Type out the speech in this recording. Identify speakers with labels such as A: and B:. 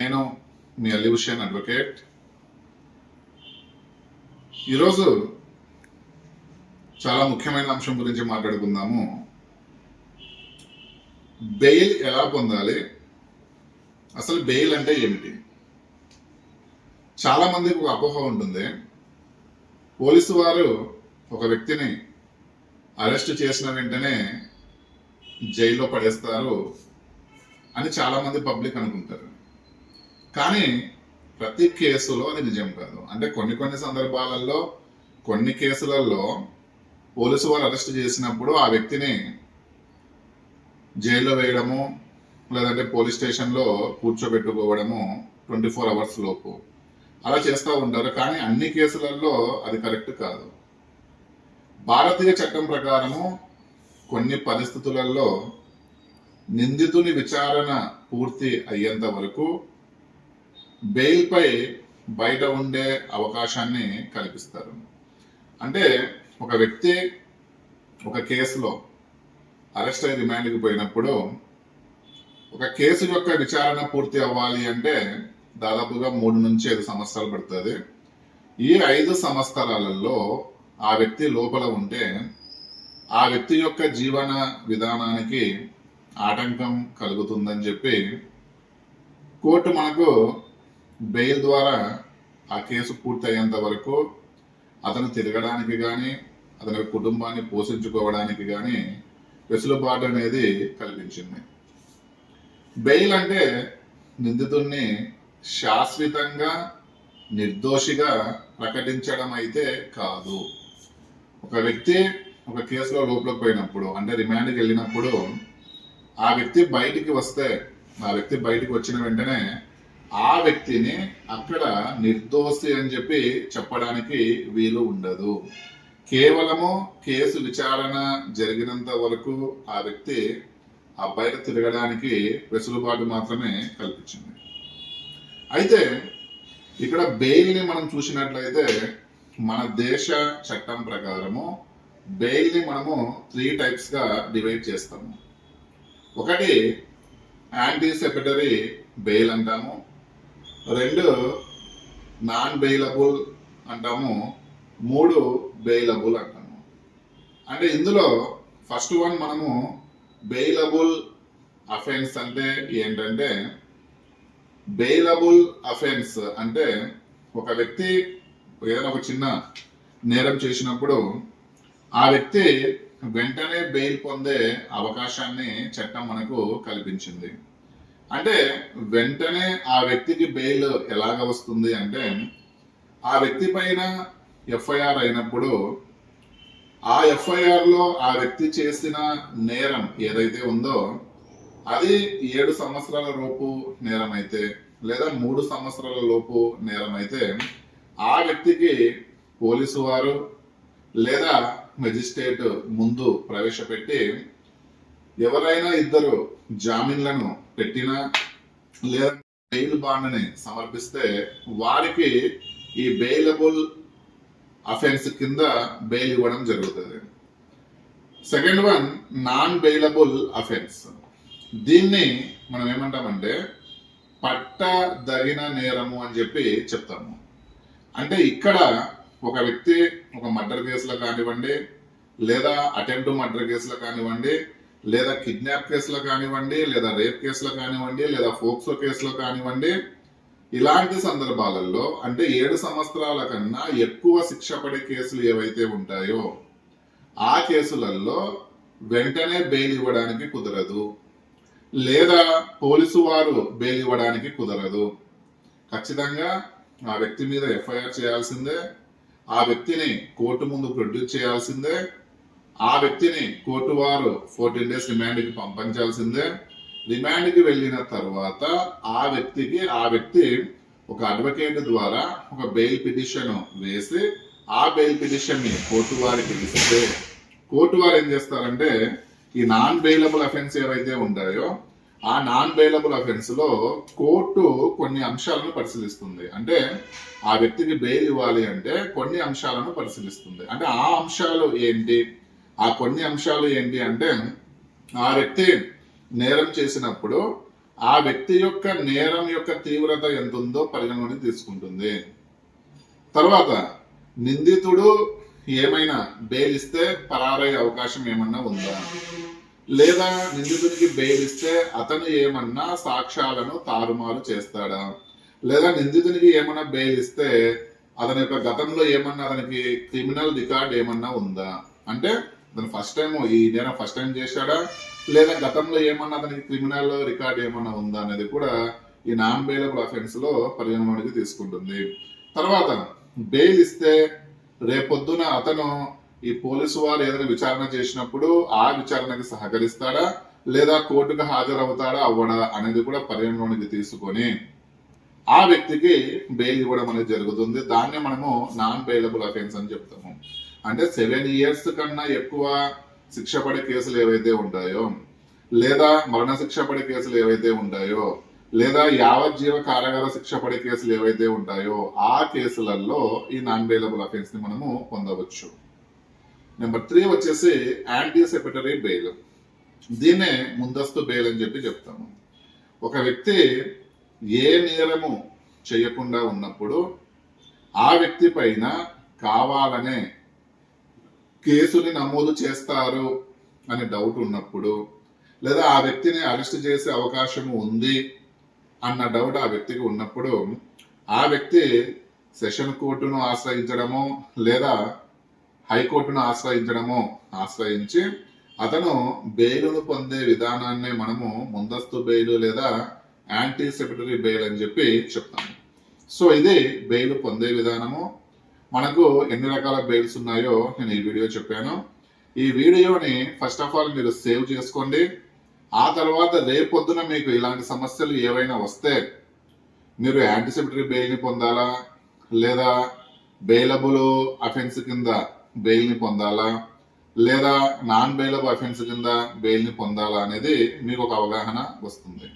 A: నేను మీ అల్లిభూషణ్ అడ్వకేట్. ఈరోజు చాలా ముఖ్యమైన అంశం గురించి మాట్లాడుకుందాము. బెయిల్ ఎలా పొందాలి, అసలు బెయిల్ అంటే ఏమిటి? చాలా మందికి ఒక అపోహ ఉంటుంది, పోలీసు వారు ఒక వ్యక్తిని అరెస్ట్ చేసిన వెంటనే జైల్లో పడేస్తారు అని చాలా మంది పబ్లిక్ అనుకుంటారు. కానీ ప్రతి కేసులో అది నిజం కాదు. అంటే కొన్ని సందర్భాలలో కొన్ని కేసులలో పోలీసు వారు అరెస్ట్ చేసినప్పుడు ఆ వ్యక్తిని జైల్లో వేయడము, లేదంటే పోలీస్ స్టేషన్లో కూర్చోబెట్టుకోవడము 24 అవర్స్ లోపు అలా చేస్తూ ఉంటారు. కానీ అన్ని కేసులలో అది కరెక్ట్ కాదు. భారతీయ చట్టం ప్రకారము కొన్ని పరిస్థితులలో నిందితుని విచారణ పూర్తి అయ్యేంత వరకు బెయిల్ పై బయట ఉండే అవకాశాన్ని కల్పిస్తారు. అంటే ఒక వ్యక్తి ఒక కేసులో అరెస్ట్ అయి రిమాండ్కి పోయినప్పుడు ఒక కేసు యొక్క విచారణ పూర్తి అవ్వాలి అంటే దాదాపుగా 3 నుంచి 5 సంవత్సరాలు పడుతుంది. ఈ 5 సంవత్సరాలలో ఆ వ్యక్తి లోపల ఉంటే ఆ వ్యక్తి యొక్క జీవన విధానానికి ఆటంకం కలుగుతుందని చెప్పి కోర్టు మనకు బెయిల్ ద్వారా ఆ కేసు పూర్తి అయ్యేంత వరకు అతను తిరగడానికి కానీ అతని కుటుంబాన్ని పోషించుకోవడానికి కానీ వెసులుబాటు అనేది కల్పించింది. బెయిల్ అంటే నిందితుడిని శాశ్వతంగా నిర్దోషిగా ప్రకటించడం అయితే కాదు. ఒక వ్యక్తి ఒక కేసులో లోపలికి పోయినప్పుడు, అంటే రిమాండ్కి వెళ్ళినప్పుడు ఆ వ్యక్తి బయటికి వస్తే, ఆ వ్యక్తి బయటికి వచ్చిన వెంటనే ఆ వ్యక్తిని అక్కడ నిర్దోషి అని చెప్పి చెప్పడానికి వీలు ఉండదు. కేవలము కేసు విచారణ జరిగినంత వరకు ఆ వ్యక్తి ఆ బయట తిరగడానికి వెసులుబాటు మాత్రమే కల్పించింది. అయితే ఇక్కడ బెయిల్ని మనం చూసినట్లయితే మన దేశ చట్టం ప్రకారము బెయిల్ని మనము 3 టైప్స్గా డివైడ్ చేస్తాము. ఒకటి యాంటిసిపేటరీ బెయిల్ అంటాము, 2 నాన్ బెయిలబుల్ అంటాము, 3 బెయిలబుల్ అంటాము. అంటే ఇందులో ఫస్ట్ వన్ మనము బెయిలబుల్ అఫెన్స్ అంటే ఏంటంటే, బెయిలబుల్ అఫెన్స్ అంటే ఒక వ్యక్తి ఏదైనా ఒక చిన్న నేరం చేసినప్పుడు ఆ వ్యక్తి వెంటనే బెయిల్ పొందే అవకాశాన్ని చట్టం మనకు కల్పించింది. అంటే వెంటనే ఆ వ్యక్తికి బెయిల్ ఎలాగ వస్తుంది అంటే, ఆ వ్యక్తి పైన ఎఫ్ఐఆర్ అయినప్పుడు ఆ ఎఫ్ఐఆర్లో ఆ వ్యక్తి చేసిన నేరం ఏదైతే ఉందో అది 7 సంవత్సరాల లోపు నేరం అయితే, లేదా 3 సంవత్సరాల లోపు నేరం అయితే ఆ వ్యక్తికి పోలీసు వారు లేదా మెజిస్ట్రేట్ ముందు ప్రవేశపెట్టి ఎవరైనా 2 జామీన్లను పెట్టినా లేదా బెయిల్ బాండ్ని సమర్పిస్తే వారికి ఈ బెయిలబుల్ అఫెన్స్ కింద బెయిల్ ఇవ్వడం జరుగుతుంది. Second one non bailable offence. దీన్ని మనం ఏమంటామంటే పట్టదగిన నేరము అని చెప్పి చెప్తాము. అంటే ఇక్కడ ఒక వ్యక్తి ఒక మర్డర్ కేసులో కానివ్వండి, లేదా అటెంప్ట్ మర్డర్ కేసులో కానివ్వండి, లేదా కిడ్నాప్ కేసులో కానివ్వండి, లేదా రేప్ కేసులో కానివ్వండి, లేదా ఫోక్సో కేసులో కానివ్వండి, ఇలాంటి సందర్భాలలో అంటే 7 సంవత్సరాల కన్నా ఎక్కువ శిక్ష పడే కేసులు ఏవైతే ఉంటాయో ఆ కేసులలో వెంటనే బెయిల్ ఇవ్వడానికి కుదరదు, లేదా పోలీసు వారు బెయిల్ ఇవ్వడానికి కుదరదు. ఖచ్చితంగా ఆ వ్యక్తి మీద ఎఫ్ఐఆర్ చేయాల్సిందే, ఆ వ్యక్తిని కోర్టు ముందు ప్రొడ్యూస్ చేయాల్సిందే, ఆ వ్యక్తిని కోర్టు వారు 14 డేస్ రిమాండ్కి పంపించాల్సిందే. రిమాండ్కి వెళ్ళిన తర్వాత ఆ వ్యక్తి ఒక అడ్వకేట్ ద్వారా ఒక బెయిల్ పిటిషన్ వేసి ఆ బెయిల్ పిటిషన్ ని కోర్టు వారికి ఇస్తే కోర్టు వారు ఏం చేస్తారంటే ఈ నాన్ బెయిలబుల్ అఫెన్స్ ఏవైతే ఉంటాయో ఆ నాన్ బెయిలబుల్ అఫెన్స్ లో కోర్టు కొన్ని అంశాలను పరిశీలిస్తుంది. అంటే ఆ వ్యక్తికి బెయిల్ ఇవ్వాలి అంటే కొన్ని అంశాలను పరిశీలిస్తుంది. అంటే ఆ అంశాలు ఏంటి, ఆ కొన్ని అంశాలు ఏంటి అంటే, ఆ వ్యక్తి నేరం చేసినప్పుడు ఆ వ్యక్తి యొక్క నేరం యొక్క తీవ్రత ఎంత ఉందో పరిగణలోకి తీసుకుంటుంది. తర్వాత నిందితుడు ఏమైనా బెయిల్ ఇస్తే పరారయ్యే అవకాశం ఏమన్నా ఉందా, లేదా నిందితుడికి బెయిల్ ఇస్తే అతను ఏమన్నా సాక్ష్యాలను తారుమారు చేస్తాడా, లేదా నిందితునికి ఏమన్నా బెయిల్ ఇస్తే అతని యొక్క గతంలో ఏమన్నా అతనికి క్రిమినల్ రికార్డ్ ఏమన్నా ఉందా, అంటే అతను ఫస్ట్ టైం ఈ నేరం ఫస్ట్ టైం చేశాడా, లేదా గతంలో ఏమన్నా అతనికి క్రిమినల్ రికార్డ్ ఏమన్నా ఉందా అనేది కూడా ఈ నాన్ బెయిలబుల్ అఫెన్స్ లో పరిగణలోకి తీసుకుంటుంది. తర్వాత బెయిల్ ఇస్తే రేపొద్దున అతను ఈ పోలీసు వారు ఏదైనా విచారణ చేసినప్పుడు ఆ విచారణకి సహకరిస్తాడా, లేదా కోర్టుకు హాజరవుతాడా అవ్వడా అనేది కూడా పరిగణలోనికి తీసుకొని ఆ వ్యక్తికి బెయిల్ ఇవ్వడం అనేది జరుగుతుంది. దాన్నే మనము నాన్ బెయిలబుల్ అఫెన్స్ అని చెప్తాము. అంటే 7 years కన్నా ఎక్కువ శిక్ష పడే కేసులు ఏవైతే ఉంటాయో, లేదా మరణ శిక్ష పడే కేసులు ఏవైతే ఉంటాయో, లేదా యావజ్జీవ కారాగార శిక్ష పడే కేసులు ఏవైతే ఉంటాయో ఆ కేసులలో ఈ నాన్ బెయిలబుల్ అఫెన్స్ ని మనము పొందవచ్చు. నెంబర్ 3 వచ్చేసి యాంటిసిపేటరీ బెయిల్. దీన్నే ముందస్తు బెయిల్ అని చెప్పి చెప్తాము. ఒక వ్యక్తి ఏ నేరము చేయకుండా ఉన్నప్పుడు ఆ వ్యక్తి పైన కావాలనే కేసుని నమోదు చేస్తారు అనే డౌట్ ఉన్నప్పుడు, లేదా ఆ వ్యక్తిని అరెస్ట్ చేసే అవకాశం ఉంది అన్న డౌట్ ఆ వ్యక్తికి ఉన్నప్పుడు ఆ వ్యక్తి సెషన్ కోర్టును ఆశ్రయించడమో లేదా హైకోర్టును ఆశ్రయించి అతను బెయిలును పొందే విధానాన్ని మనము ముందస్తు బెయిల్ లేదా యాంటిసిపేటరీ బెయిల్ అని చెప్పి చెప్తాము. సో ఇది బెయిల్ పొందే విధానము. మనకు ఎన్ని రకాల బెయిల్స్ ఉన్నాయో నేను ఈ వీడియో చెప్పాను. ఈ వీడియోని ఫస్ట్ ఆఫ్ ఆల్ మీరు సేవ్ చేసుకోండి. ఆ తర్వాత రేపొద్దున మీకు ఇలాంటి సమస్యలు ఏవైనా వస్తే మీరు యాంటిసిపేటరీ బెయిల్ని పొందాలా, లేదా బెయిలబుల్ అఫెన్స్ కింద బెయిల్ని పొందాలా, లేదా నాన్ బెయిలబుల్ అఫెన్స్ కింద బెయిల్ని పొందాలా అనేది మీకు ఒక అవగాహన వస్తుంది.